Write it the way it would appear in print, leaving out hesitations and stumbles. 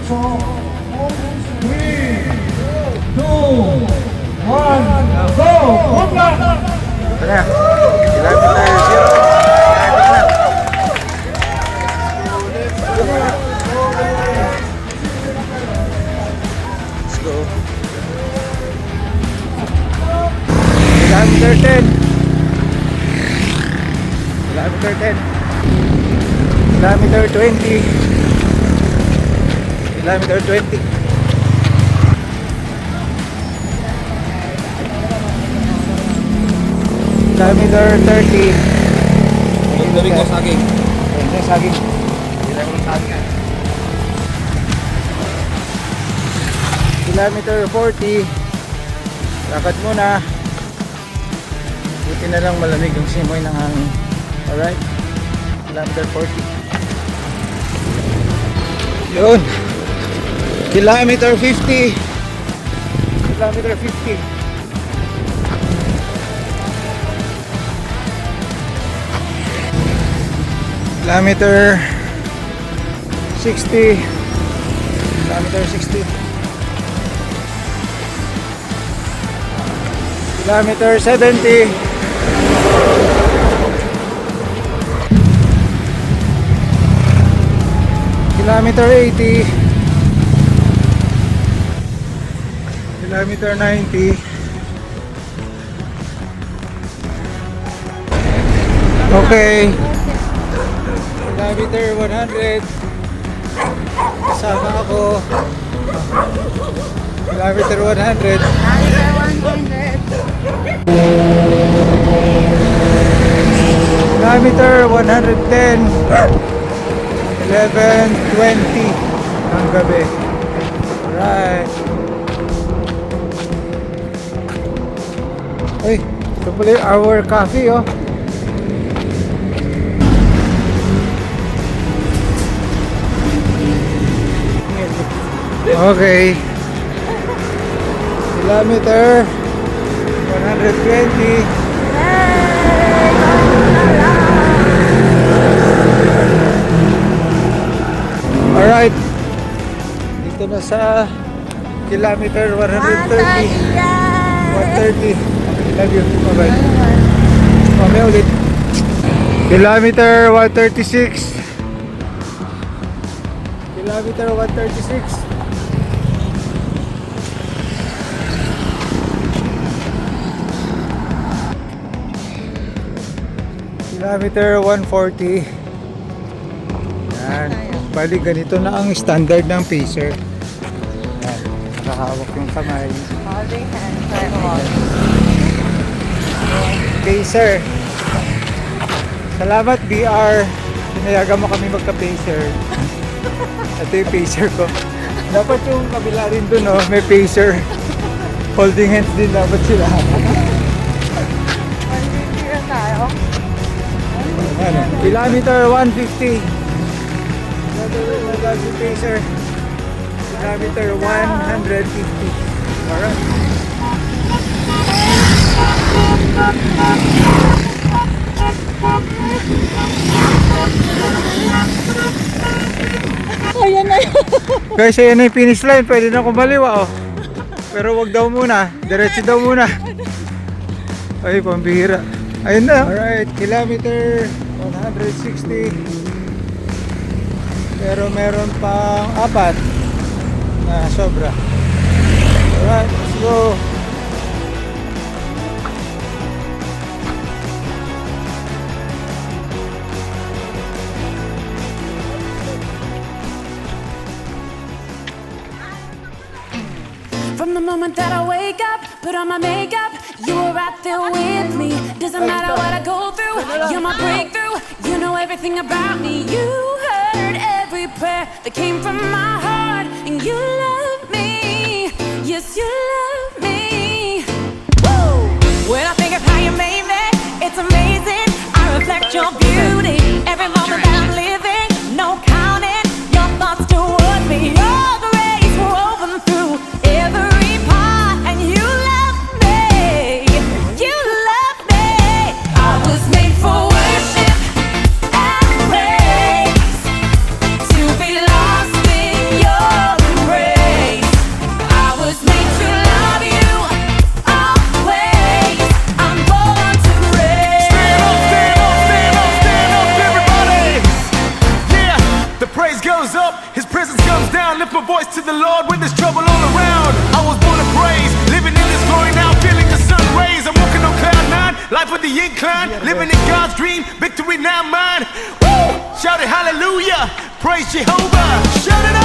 So, 3, 2, 1, go! Kumba! Ito na. Kilometer 0. Let's go. Kilometer 10. Kilometer 10. Kilometer 20. Kilometer 20. Kilometer 30. Gabi ko saging. Ayan, saging. Bilang ko saging. Kilometer 40. Lakad muna. Buti na lang malamig yung simoy ng hangin. Alright. Kilometer 40. Yun. Kilometer 50. Kilometer 50. Kilometer 60. Kilometer 60. Kilometer 70. Kilometer 80. Kilometer 90. Okay. Kilometer 100. Kasama ako. Kilometer 100. Kilometer 110. 11:20 ng gabi. Alright. Ay, ito pala yung our coffee, oh. Okay. Kilometer 120. Alright. Dito na sa kilometer 130. 130. Love you. Bye-bye. Mamaya ulit. Kilometer 136. Kilometer 136. Kilometer 140. Yan. Bali ganito na ang standard ng pacer. Yan. Nakahawak yung kamay. Holding hands are all. Pacer. Salamat BR. Pinayagan mo kami magka-pacer. Ito yung pacer ko. Dapat yung kabila rin dun, oh, may pacer. Holding hands din dapat sila. Mag-video tayo. Ano? Kilometer 150. Nagagi pacer. Kilometer 150. Alright. Ayan na yun. Guys, ayan na yung finish line. Pwede na kumaliwa, oh. Pero wag daw muna. Diretso daw muna. Ay, pambihira. Ayun na. Alright, kilometer 160. Pero meron pang 4 na sobra. Alright, let's go. From the moment that I wake up, put on my makeup, you were right there with me. Doesn't matter what I go through, you're my breakthrough. You know everything about me. You heard every prayer that came from my heart, and you love me. Yes, you love me. Woo! When I think of how you made me, it's amazing. I reflect your beauty every moment that I'm living. No counting your thoughts toward me. Your grace woven through every part, and you love me. You love me. I was made for worship and praise, to be lost in your down, lift my voice to the Lord when there's trouble all around. I was born to praise, living in this glory now, feeling the sun rays. I'm walking on cloud nine, life with the incline, living in God's dream, victory now mine. Woo! Shout it hallelujah, praise Jehovah, shout it out.